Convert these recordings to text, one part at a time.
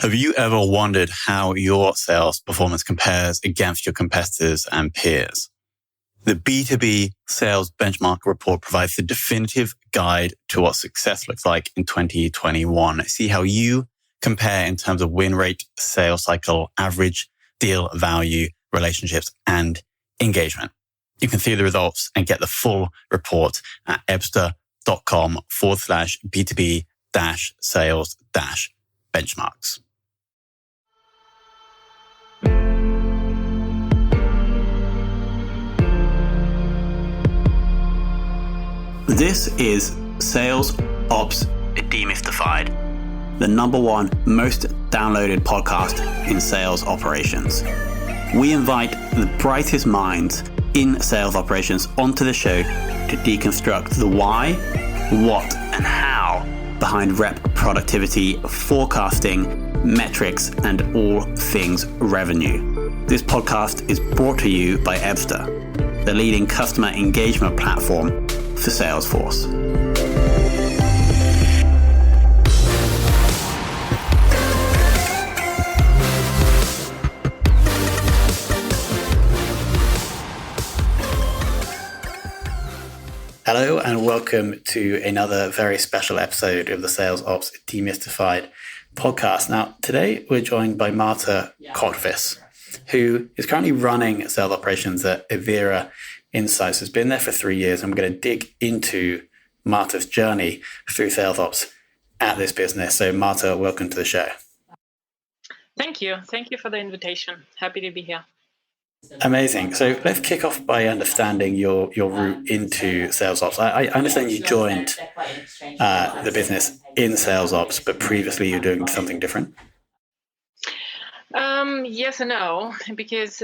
Have you ever wondered how your sales performance compares against your competitors and peers? The B2B Sales Benchmark Report provides the definitive guide to what success looks like in 2021. See how you compare in terms of win rate, sales cycle, average deal value, relationships, and engagement. You can see the results and get the full report at ebsta.com/B2B-sales-benchmarks. This is Sales Ops Demystified, the #1 most downloaded podcast in sales operations. We invite the brightest minds in sales operations onto the show to deconstruct the why, what, and how behind rep productivity, forecasting, metrics, and all things revenue. This podcast is brought to you by Ebsta, the leading customer engagement platform for Salesforce. Hello and welcome to another very special episode of the Sales Ops Demystified podcast. Now, today we're joined by Marta Kotwis, who is currently running sales operations at Avira Insights. Has been there for 3 years. I'm going to dig into Marta's journey through sales ops at this business. So Marta, welcome to the show. Thank you. Thank you for the invitation. Happy to be here. Amazing. So let's kick off by understanding your route into sales ops. I understand you joined the business in sales ops, but previously you're doing something different. Yes and no, because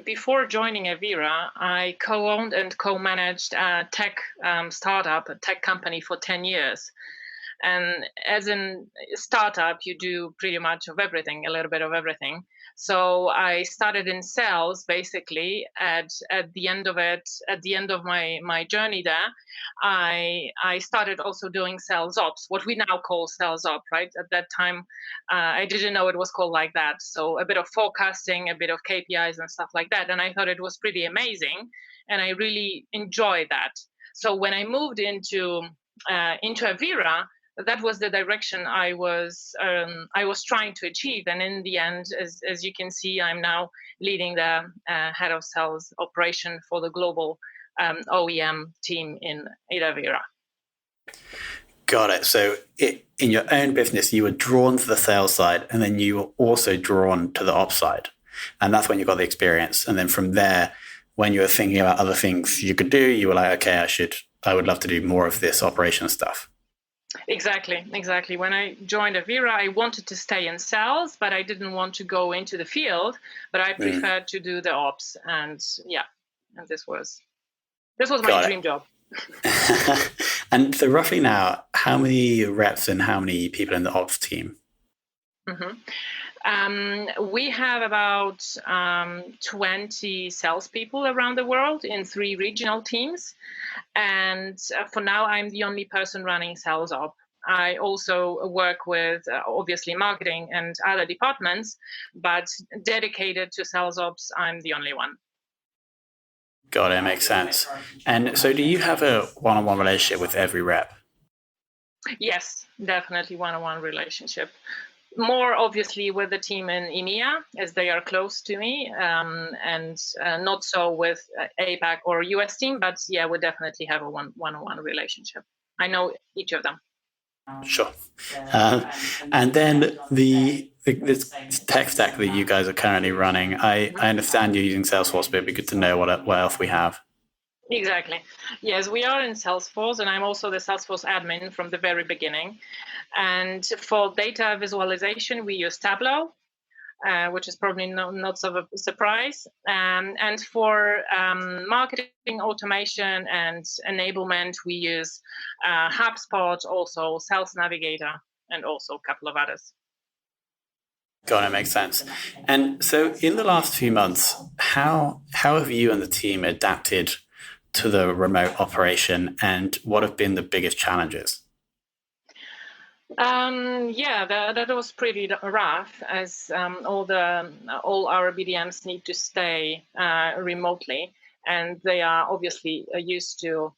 before joining Avira, I co-owned and co-managed a tech startup, a tech company for 10 years. And as a startup, you do pretty much of everything, a little bit of everything. So I started in sales basically at the end of it, at the end of my journey there. I started also doing sales ops, what we now call sales ops, right? At that time, I didn't know it was called like that. So a bit of forecasting, a bit of KPIs and stuff like that. And I thought it was pretty amazing. And I really enjoyed that. So when I moved into Avira, that was the direction I was trying to achieve, and in the end, as you can see, I'm now leading the head of sales operation for the global OEM team in Avira. Got it. So in your own business, you were drawn to the sales side, and then you were also drawn to the ops side, and that's when you got the experience. And then from there, when you were thinking about other things you could do, you were like, okay, I would love to do more of this operation stuff. Exactly. When I joined Avira, I wanted to stay in sales, but I didn't want to go into the field, but I preferred to do the ops. And this was my dream job. And so roughly now, how many reps and how many people in the ops team? Mm-hmm. We have about 20 salespeople around the world in 3 regional teams. And for now, I'm the only person running sales op. I also work with, obviously, marketing and other departments, but dedicated to sales ops, I'm the only one. Got it. Makes sense. And so do you have a one-on-one relationship with every rep? Yes, definitely one-on-one relationship. More obviously with the team in EMEA, as they are close to me, and not so with APAC or US team, but yeah, we definitely have a one-on-one relationship. I know each of them. Sure. And then the tech stack that you guys are currently running, I understand you're using Salesforce, but it'd be good to know what else we have. Exactly. Yes, we are in Salesforce, and I'm also the Salesforce admin from the very beginning. And for data visualization, we use Tableau, which is probably not so a surprise. And for marketing automation and enablement, we use HubSpot, also Sales Navigator, and also a couple of others. Got it, makes sense. And so in the last few months, how have you and the team adapted to the remote operation, and what have been the biggest challenges? That was pretty rough, as all our BDMs need to stay remotely, and they are obviously used to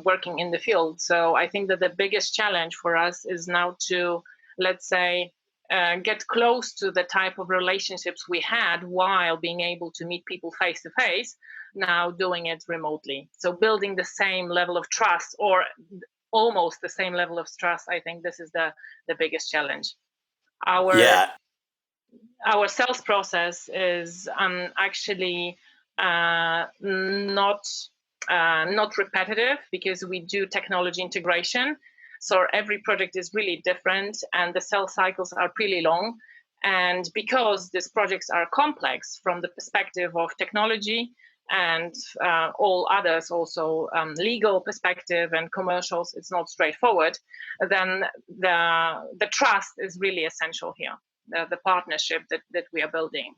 working in the field. So I think that the biggest challenge for us is now to, let's say, get close to the type of relationships we had while being able to meet people face to face, now doing it remotely. So building the same level of trust, or almost the same level of trust. I think this is the biggest challenge. Yeah. Our sales process is actually not repetitive, because we do technology integration. So every project is really different, and the sales cycles are pretty long. And because these projects are complex from the perspective of technology and all others, also legal perspective and commercials, it's not straightforward, then the trust is really essential here, the partnership that we are building.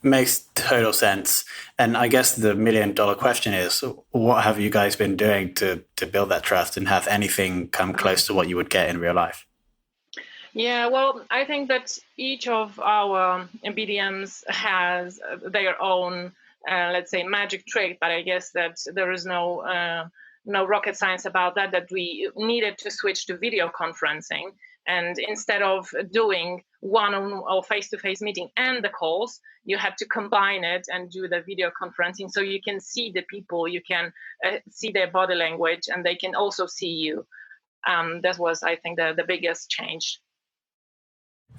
Makes total sense. And I guess the $1 million question is, what have you guys been doing to build that trust, and have anything come close to what you would get in real life? Yeah, well, I think that each of our BDMs has their own, let's say, magic trick, but I guess that there is no rocket science about that, that we needed to switch to video conferencing. And instead of doing one-on or face-to-face meeting and the calls, you had to combine it and do the video conferencing, so you can see the people, you can see their body language, and they can also see you. That was, I think, the biggest change.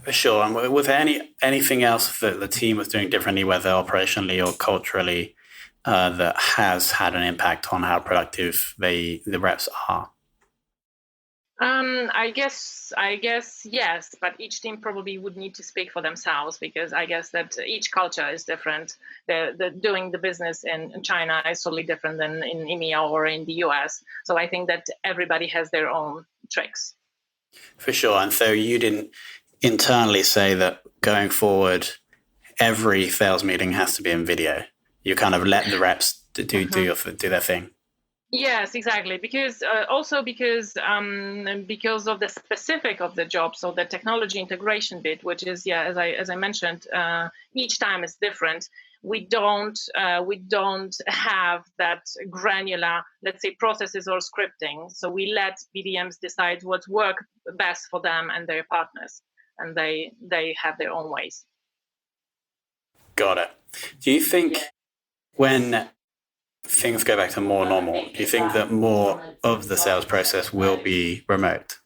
For sure. And was there anything else that the team was doing differently, whether operationally or culturally, that has had an impact on how productive the reps are? I guess yes, but each team probably would need to speak for themselves, because I guess that each culture is different. The doing the business in China is totally different than in EMEA or in the US. So I think that everybody has their own tricks. For sure. And so you didn't internally say that going forward, every sales meeting has to be in video. You kind of let the reps do their thing. Yes, exactly. Because because of the specific of the job, so the technology integration bit, which is, as I mentioned, each time is different. We don't have that granular, let's say, processes or scripting. So we let BDMs decide what works best for them and their partners, and they have their own ways. Got it. Do you think when things go back to more normal, do you think that more of the sales process will be remote?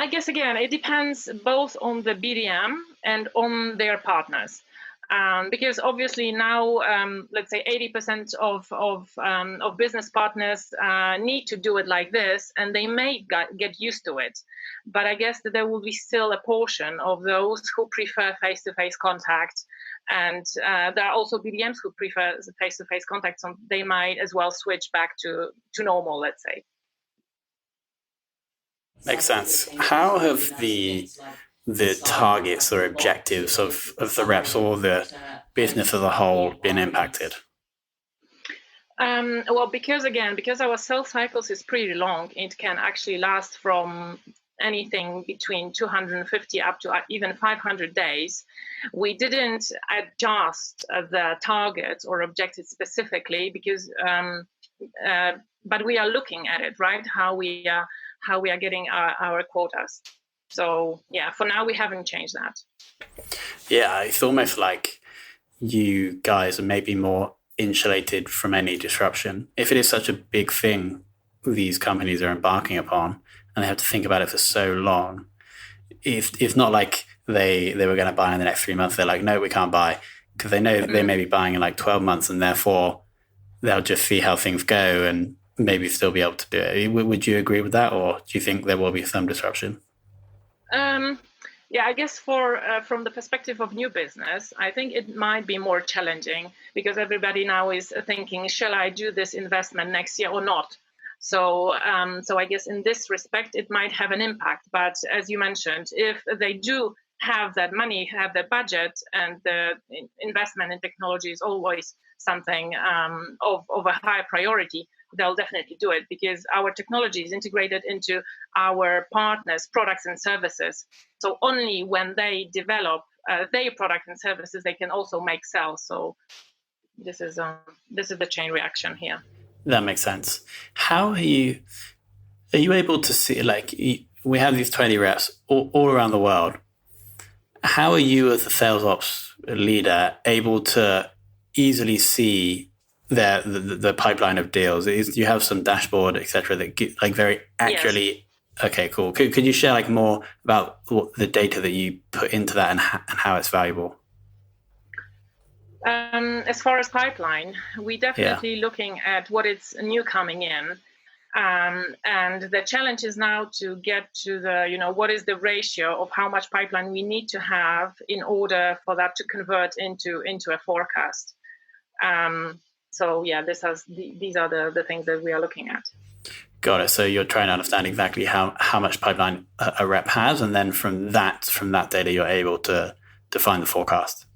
I guess, again, it depends both on the BDM and on their partners. Because obviously now, let's say 80% of business partners need to do it like this, and they may get used to it. But I guess that there will be still a portion of those who prefer face-to-face contact, and there are also BDMs who prefer face-to-face contact, so they might as well switch back to normal, let's say. Makes sense. How have the targets or objectives of the reps or the business as a whole been impacted? Well, because our sales cycles is pretty long, it can actually last from anything between 250 up to even 500 days. We didn't adjust the targets or objectives specifically, because but we are looking at it, right? How we are getting our quotas. So for now we haven't changed that. Yeah, it's almost like you guys are maybe more insulated from any disruption. If it is such a big thing these companies are embarking upon, and they have to think about it for so long, it's not like they were going to buy in the next 3 months. They're like, no, we can't buy, because they know they may be buying in like 12 months, and therefore they'll just see how things go and maybe still be able to do it. Would you agree with that, or do you think there will be some disruption? I guess from the perspective of new business, I think it might be more challenging, because everybody now is thinking, shall I do this investment next year or not? So I guess in this respect, it might have an impact. But as you mentioned, if they do have that money, have the budget, and the investment in technology is always something of a high priority, they'll definitely do it, because our technology is integrated into our partners' products and services. So only when they develop their products and services, they can also make sales. So this is the chain reaction here. That makes sense. How are you able to see, like, we have these 20 reps all around the world. How are you as a sales ops leader able to easily see the pipeline of deals? You have some dashboard, et cetera, that get, like, very accurately. Yes. Okay, cool. Could you share like more about the data that you put into that and how it's valuable? As far as pipeline, we definitely looking at what is new coming in. And the challenge is now to get to the, what is the ratio of how much pipeline we need to have in order for that to convert into a forecast. So yeah, these are the things that we are looking at. Got it. So you're trying to understand exactly how much pipeline a rep has, and then from that data, you're able to define the forecast.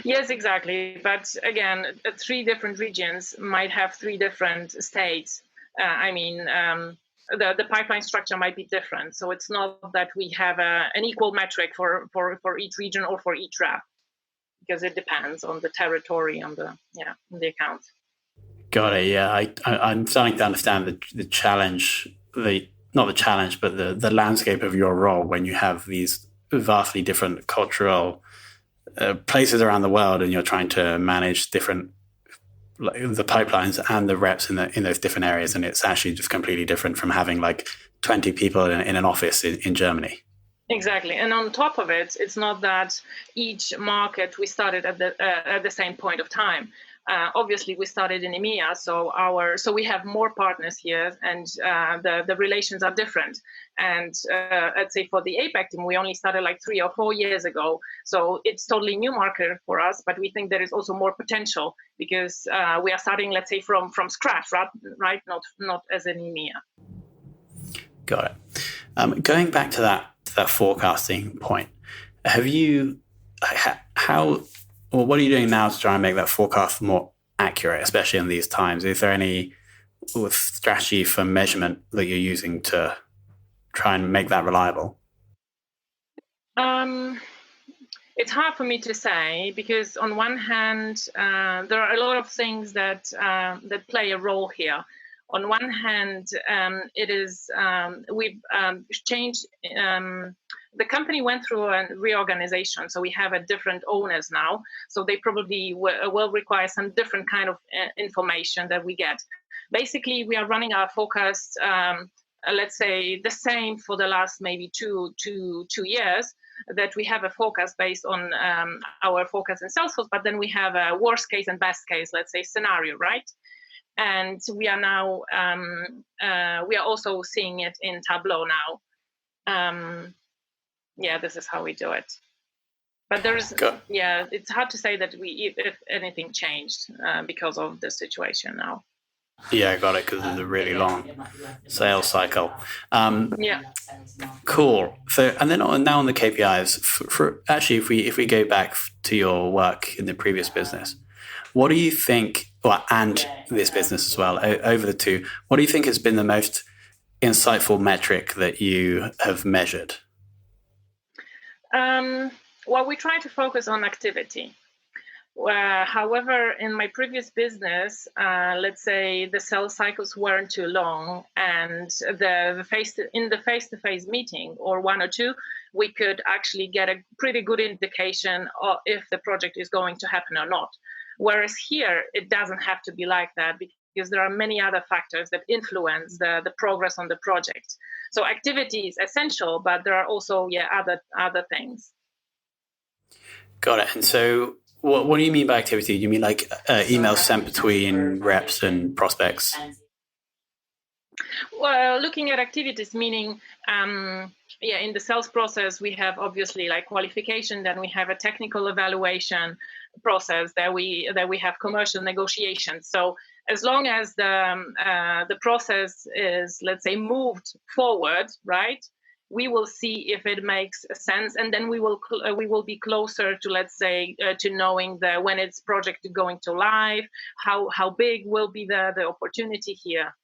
Yes, exactly. But again, 3 different regions might have 3 different states. The pipeline structure might be different. So it's not that we have an equal metric for each region or for each rep, because it depends on the territory, on the account. Got it. Yeah, I'm starting to understand the challenge, not the challenge, but the landscape of your role when you have these vastly different cultural places around the world, and you're trying to manage different, like, the pipelines and the reps in those different areas, and it's actually just completely different from having like 20 people in an office in Germany. Exactly, and on top of it, it's not that each market we started at the same point of time. Obviously, we started in EMEA, so we have more partners here, and the relations are different. And I'd say for the APAC team, we only started like 3 or 4 years ago, so it's totally new market for us. But we think there is also more potential, because we are starting, let's say, from scratch, right? Not as an EMEA. Got it. Going back to that forecasting point, have you what are you doing now to try and make that forecast more accurate, especially in these times? Is there any strategy for measurement that you're using to try and make that reliable? It's hard for me to say, because on one hand, there are a lot of things that play a role here. On one hand, it is we've changed. The company went through a reorganization, so we have different owners now. So they probably will require some different kind of information that we get. Basically, we are running our forecast, let's say, the same for the last maybe two years. That we have a forecast based on our forecast in Salesforce, but then we have a worst case and best case, let's say, scenario, right? And we are now we are also seeing it in Tableau now. This is how we do it. But it's hard to say that if anything changed because of the situation now. Yeah, I got it, because it's a really long sales cycle. Cool. So, and then now on the KPIs, for actually, if we go back to your work in the previous business, what do you think, and this business as well, over the two, what do you think has been the most insightful metric that you have measured? We try to focus on activity. However, in my previous business, let's say the sales cycles weren't too long, and the face-to-face meeting, or 1 or 2, we could actually get a pretty good indication of if the project is going to happen or not. Whereas here, it doesn't have to be like that, because there are many other factors that influence the progress on the project. So activity is essential, but there are also other things. Got it. And so what do you mean by activity? Do you mean like emails sent between reps and prospects? Well, looking at activities, meaning in the sales process, we have obviously like qualification, then we have a technical evaluation process, that we have commercial negotiations. So as long as the process is, let's say, moved forward, right, we will see if it makes sense, and then we will be closer to, let's say, to knowing when it's project going to live, how big will be the opportunity here.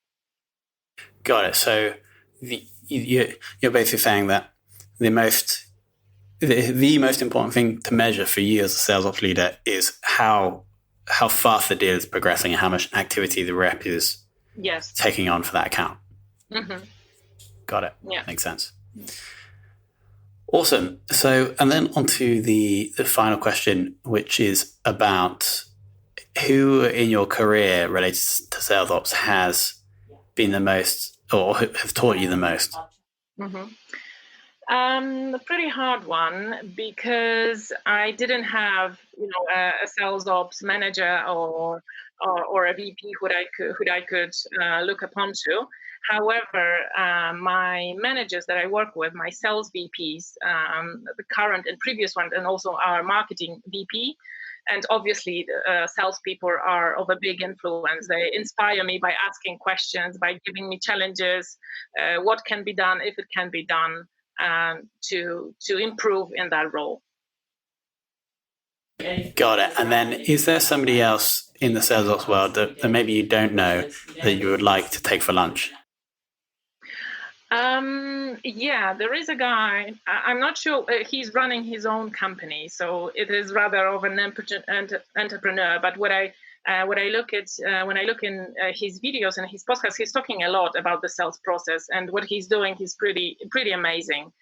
Got it. So you're basically saying that the most important thing to measure for you as a sales ops leader is how fast the deal is progressing and how much activity the rep is taking on for that account. Mm-hmm. Got it. Yeah. Makes sense. Awesome. So, and then on to the final question, which is about who in your career related to sales ops has been the most, or have taught you the most? Mm-hmm. A pretty hard one, because I didn't have, a sales ops manager or a VP who I could look upon to. However, my managers that I work with, my sales VPs, the current and previous ones, and also our marketing VP, and obviously salespeople are of a big influence. They inspire me by asking questions, by giving me challenges, what can be done, if it can be done, to improve in that role. Got it. And then is there somebody else in the sales ops world that maybe you don't know that you would like to take for lunch? Yeah, there is a guy. I'm not sure. He's running his own company, so it is rather of an entrepreneur. But what I look at when I look in his videos and his podcasts, he's talking a lot about the sales process, and what he's doing is pretty amazing.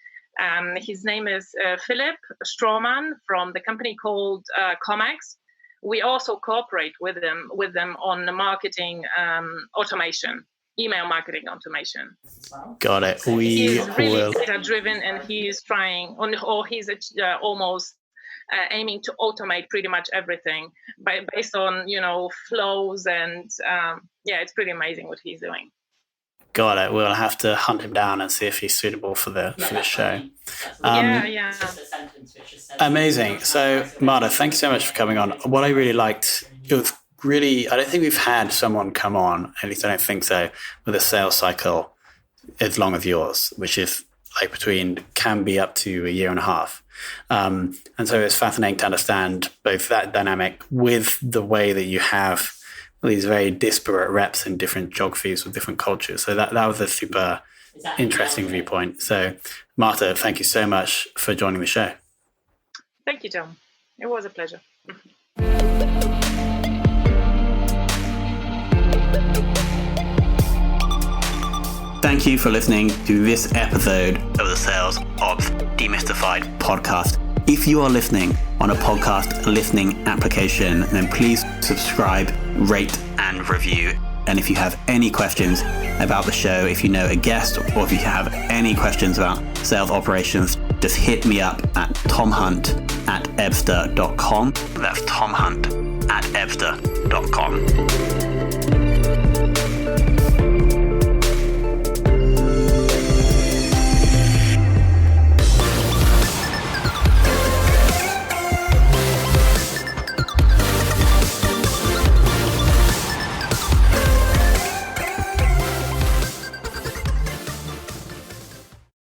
His name is Philip Strawman from the company called Comex. We also cooperate with them on the marketing automation. Email marketing automation. Got it. He's really data-driven, and he's trying, or he's almost aiming to automate pretty much everything based on flows, and it's pretty amazing what he's doing. Got it. We'll have to hunt him down and see if he's suitable for the show. Amazing. So, Marta, thank you so much for coming on. What I really liked, it was really, I don't think we've had someone come on, at least I don't think so, with a sales cycle as long as yours, which is can be up to a year and a half. And so it's fascinating to understand both that dynamic with the way that you have these very disparate reps in different geographies with different cultures. So that was a super interesting viewpoint. So Marta, thank you so much for joining the show. Thank you, Tom. It was a pleasure. Thank you for listening to this episode of the Sales Ops Demystified podcast. If you are listening on a podcast listening application, then please subscribe, rate, and review. And if you have any questions about the show, if you know a guest, or if you have any questions about sales operations, just hit me up at tomhunt@ebster.com. That's tomhunt@ebster.com.